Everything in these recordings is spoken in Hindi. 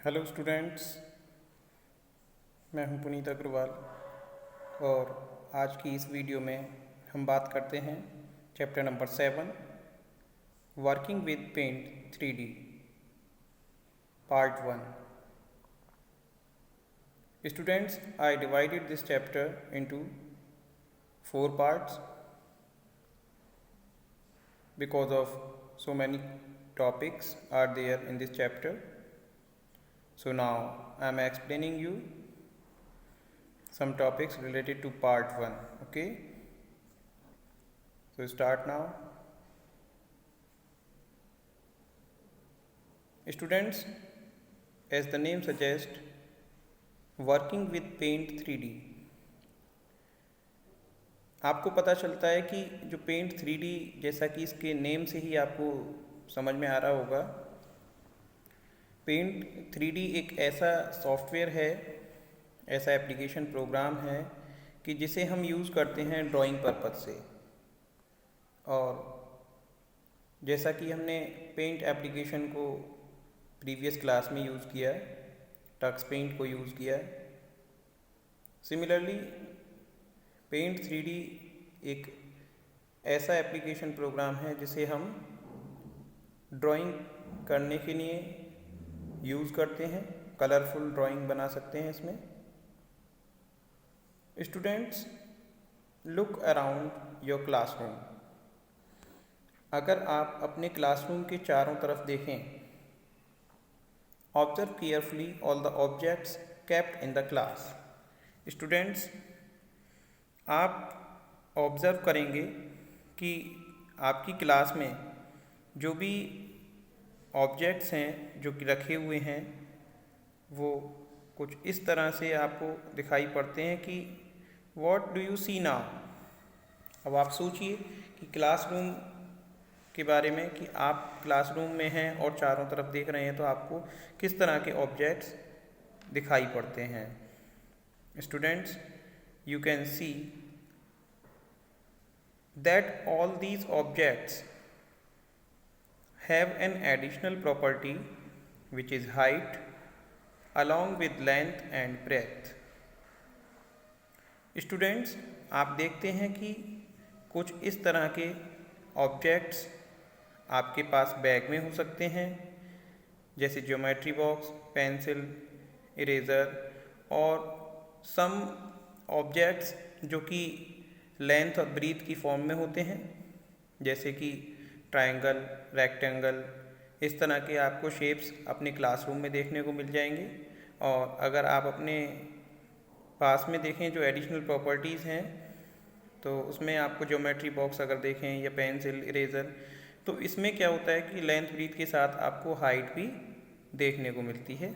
हेलो स्टूडेंट्स, मैं हूं पुनीत अग्रवाल और आज की इस वीडियो में हम बात करते हैं chapter number 7 working with Paint 3D part 1। Students, I divided this chapter into 4 parts because of so many topics are there in this chapter. So now I am explaining you some topics related to part 1. Okay, so start now. Students, as the name suggests, working with paint 3D, आपको पता चलता है कि जो पेंट 3D, जैसा कि इसके नेम से ही आपको समझ में आ रहा होगा, पेंट 3D एक ऐसा सॉफ्टवेयर है, ऐसा एप्लीकेशन प्रोग्राम है कि जिसे हम यूज़ करते हैं ड्राइंग पर्पज़ से। और जैसा कि हमने पेंट एप्लीकेशन को प्रीवियस क्लास में यूज़ किया है, टक्स पेंट को यूज़ किया है, सिमिलरली पेंट 3D एक ऐसा एप्लीकेशन प्रोग्राम है जिसे हम ड्राइंग करने के लिए यूज़ करते हैं, कलरफुल ड्राइंग बना सकते हैं इसमें। Students, look around your classroom. अगर आप अपने क्लासरूम के चारों तरफ देखें, observe carefully all the objects kept in the class. Students, आप ऑब्ज़र्व करेंगे कि आपकी क्लास में जो भी ऑब्जेक्ट्स हैं जो कि रखे हुए हैं वो कुछ इस तरह से आपको दिखाई पड़ते हैं कि what do you see now. अब आप सोचिए कि क्लासरूम के बारे में कि आप क्लासरूम में हैं और चारों तरफ देख रहे हैं तो आपको किस तरह के ऑब्जेक्ट्स दिखाई पड़ते हैं। Students, you can see that all these objects have an additional property which is height along with length and breadth. Students, आप देखते हैं कि कुछ इस तरह के ऑब्जेक्ट्स आपके पास बैग में हो सकते हैं, जैसे ज्योमेट्री बॉक्स, पेंसिल, इरेज़र और सम ऑब्जेक्ट्स जो कि लेंथ और ब्रीथ की फॉर्म में होते हैं, जैसे कि ट्रायंगल, रेक्टेंगल, इस तरह के आपको शेप्स अपने क्लासरूम में देखने को मिल जाएंगे। और अगर आप अपने पास में देखें जो एडिशनल प्रॉपर्टीज़ हैं तो उसमें आपको ज्योमेट्री बॉक्स अगर देखें या पेंसिल, इरेज़र, तो इसमें क्या होता है कि लेंथ ब्रीथ के साथ आपको हाइट भी देखने को मिलती है।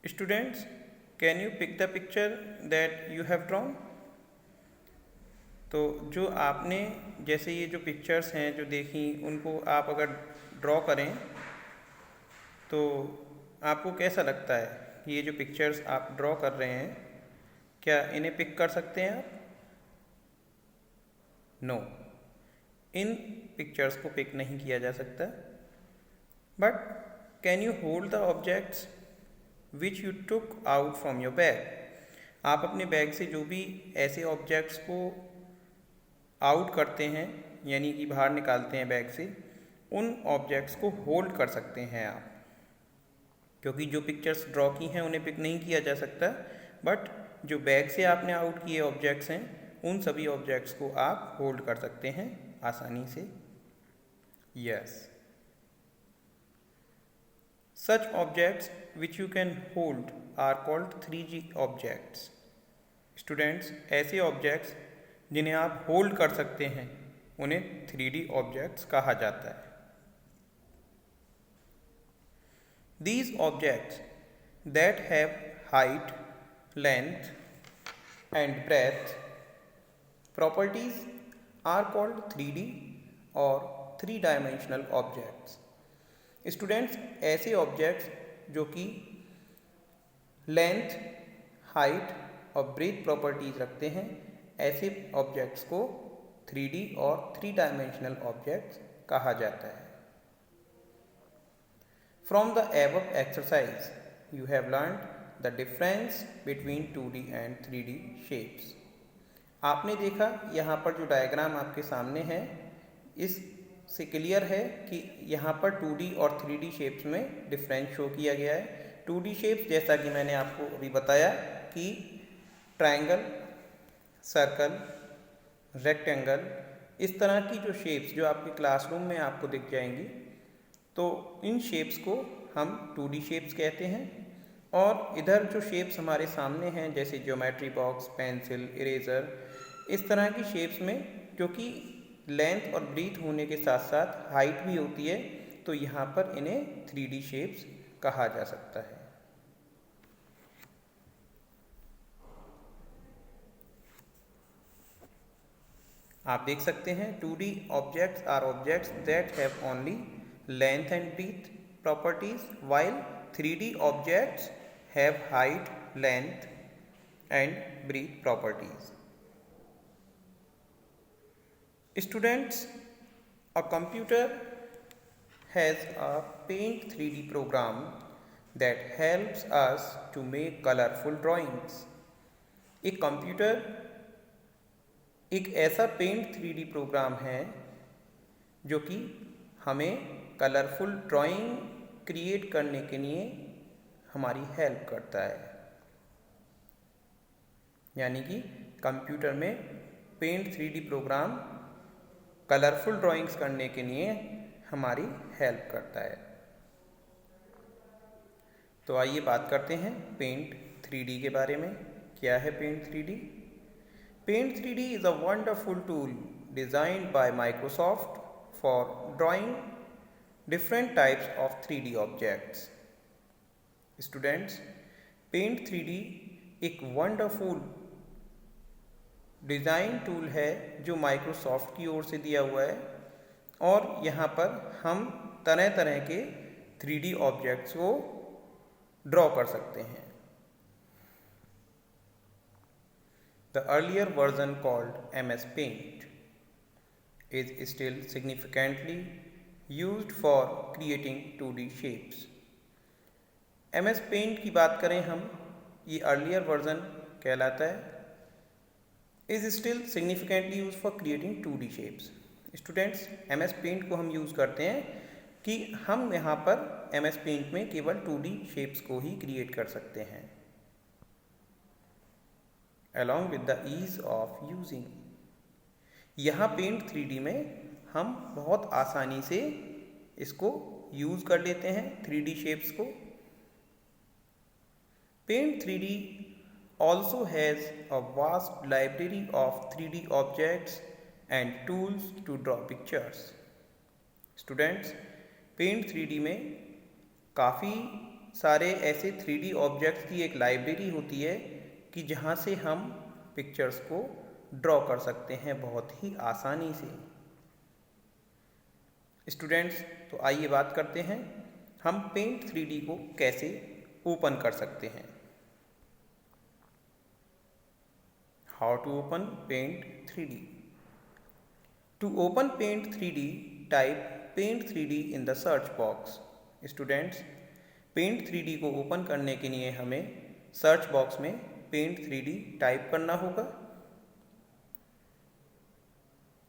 Students, can you pick the picture that you have drawn. तो जो आपने जैसे ये जो पिक्चर्स हैं जो देखी, उनको आप अगर ड्रॉ करें तो आपको कैसा लगता है कि ये जो पिक्चर्स आप ड्रॉ कर रहे हैं, क्या इन्हें पिक कर सकते हैं आप? नो, इन पिक्चर्स को पिक नहीं किया जा सकता। But can you hold the objects which you took out from your bag. आप अपने बैग से जो भी ऐसे ऑब्जेक्ट्स को आउट करते हैं, यानी कि बाहर निकालते हैं बैग से, उन ऑब्जेक्ट्स को होल्ड कर सकते हैं आप, क्योंकि जो पिक्चर्स ड्रॉ की हैं उन्हें पिक नहीं किया जा सकता, बट जो बैग से आपने आउट किए ऑब्जेक्ट्स हैं उन सभी ऑब्जेक्ट्स को आप होल्ड कर सकते हैं आसानी से। Yes, such objects which you can hold are called 3D objects. Students, ऐसे ऑब्जेक्ट्स जिन्हें आप होल्ड कर सकते हैं उन्हें 3D ऑब्जेक्ट्स कहा जाता है। These objects that have height, length and breadth properties are called 3D और 3-dimensional objects. स्टूडेंट्स, ऐसे ऑब्जेक्ट्स जो कि लेंथ, हाइट और ब्रीथ प्रॉपर्टीज रखते हैं, ऐसे ऑब्जेक्ट्स को 3D और 3 डायमेंशनल ऑब्जेक्ट्स कहा जाता है। From the above exercise, you have learned the difference between 2D and 3D shapes. आपने देखा यहाँ पर जो डायग्राम आपके सामने है, इससे क्लियर है कि यहाँ पर 2D और 3D शेप्स में डिफरेंस शो किया गया है। 2D शेप्स जैसा कि मैंने आपको अभी बताया कि ट्रायंगल, सर्कल, रेक्टेंगल, इस तरह की जो शेप्स जो आपके क्लासरूम में आपको दिख जाएंगी, तो इन शेप्स को हम 2D शेप्स कहते हैं। और इधर जो शेप्स हमारे सामने हैं जैसे ज्योमेट्री बॉक्स, पेंसिल, इरेज़र, इस तरह की शेप्स में जो कि लेंथ और ब्रीथ होने के साथ साथ हाइट भी होती है, तो यहाँ पर इन्हें 3D शेप्स कहा जा सकता है। आप देख सकते हैं 2D objects are objects that have only length and breadth properties, while 3D objects have height, length and breadth properties. Students, a computer has a Paint 3D program that helps us to make colorful drawings. एक कंप्यूटर एक ऐसा पेंट 3D प्रोग्राम है जो कि हमें कलरफुल ड्राइंग क्रिएट करने के लिए हमारी हेल्प करता है। यानी कि कंप्यूटर में Paint 3D programme colourful drawings करने के लिए हमारी हेल्प करता है। तो आइए बात करते हैं पेंट 3D के बारे में। क्या है Paint 3D? Paint 3D is a wonderful tool designed by Microsoft for drawing different types of 3D objects. Students, Paint 3D एक वंडरफुल डिज़ाइन टूल है जो माइक्रोसॉफ्ट की ओर से दिया हुआ है, और यहाँ पर हम तरह तरह के 3D ऑब्जेक्ट्स को ड्रॉ कर सकते हैं। The earlier version called MS Paint is still significantly used for creating 2D shapes. MS Paint की बात करें हम, ये अर्लियर वर्जन कहलाता है, is still significantly used for creating 2D shapes. Students, MS Paint को हम यूज़ करते हैं कि हम यहाँ पर MS Paint में केवल 2D शेप्स को ही क्रिएट कर सकते हैं, along with the ease of using. यहाँ पेंट 3D में हम बहुत आसानी से इसको यूज़ कर लेते हैं 3D शेप्स को। Paint 3D also has a vast library of 3D objects and tools to draw pictures. Students, Paint 3D में काफ़ी सारे ऐसे 3D ऑब्जेक्ट्स की एक लाइब्रेरी होती है कि जहाँ से हम पिक्चर्स को ड्रॉ कर सकते हैं बहुत ही आसानी से। स्टूडेंट्स, तो आइए बात करते हैं हम पेंट 3D को कैसे ओपन कर सकते हैं। How to open Paint 3D? To open Paint 3D, type Paint 3D in the search box. Students, Paint 3D को ओपन करने के लिए हमें सर्च बॉक्स में पेंट 3D टाइप करना होगा।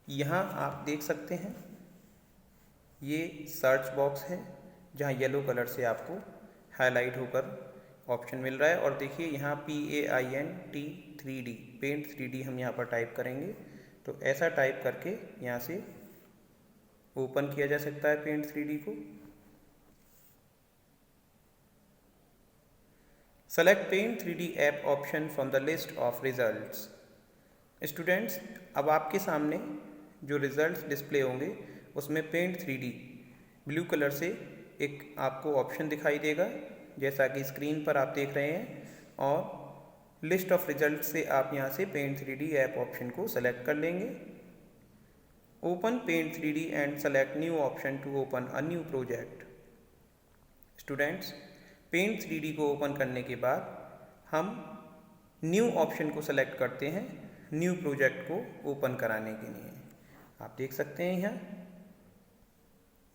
यहाँ आप देख सकते हैं ये सर्च बॉक्स है जहाँ येलो कलर से आपको हाईलाइट होकर ऑप्शन मिल रहा है, और देखिए यहाँ PAINT 3D पेंट 3D हम यहाँ पर टाइप करेंगे, तो ऐसा टाइप करके यहाँ से ओपन किया जा सकता है पेंट 3D को। Select Paint 3D app option from the list of results. Students, अब आपके सामने जो रिजल्ट्स डिस्प्ले होंगे उसमें पेंट 3D ब्लू कलर से एक आपको ऑप्शन दिखाई देगा, जैसा कि स्क्रीन पर आप देख रहे हैं, और लिस्ट ऑफ रिजल्ट से आप यहाँ से पेंट 3D ऐप ऑप्शन को सेलेक्ट कर लेंगे। Open Paint 3D and select new option to open a new project. Students, Paint 3D को ओपन करने के बाद हम न्यू ऑप्शन को सेलेक्ट करते हैं न्यू प्रोजेक्ट को ओपन कराने के लिए। आप देख सकते हैं यहाँ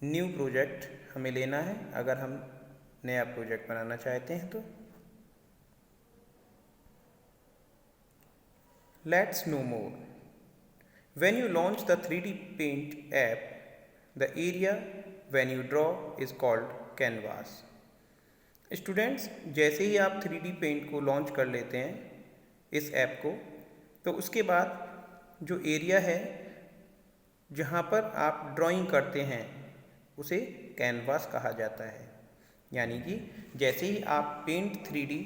न्यू प्रोजेक्ट हमें लेना है। अगर हम नया प्रोजेक्ट बनाना चाहते हैं तो। Let's no more. When you launch the 3D Paint app, the area when you draw is called canvas. Students, जैसे ही आप 3D पेंट को लॉन्च कर लेते हैं इस ऐप को, तो उसके बाद जो एरिया है जहाँ पर आप ड्राइंग करते हैं उसे कैनवास कहा जाता है। यानी कि जैसे ही आप पेंट 3D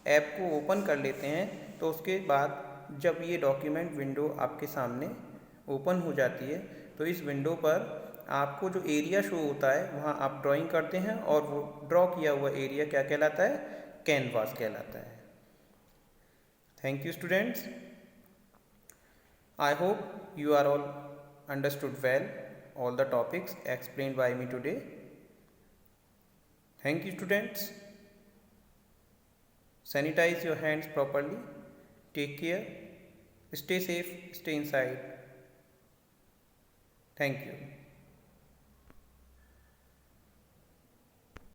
ऐप को ओपन कर लेते हैं तो उसके बाद जब ये डॉक्यूमेंट विंडो आपके सामने ओपन हो जाती है तो इस विंडो पर आपको जो एरिया शो होता है वहाँ आप ड्राइंग करते हैं और वो ड्रॉ किया हुआ एरिया क्या कहलाता है? कैनवास कहलाता है। Thank you students. I hope you are all understood well all the topics explained by me today. Thank you students. Sanitize your hands properly. Take care. Stay safe. Stay inside. Thank you.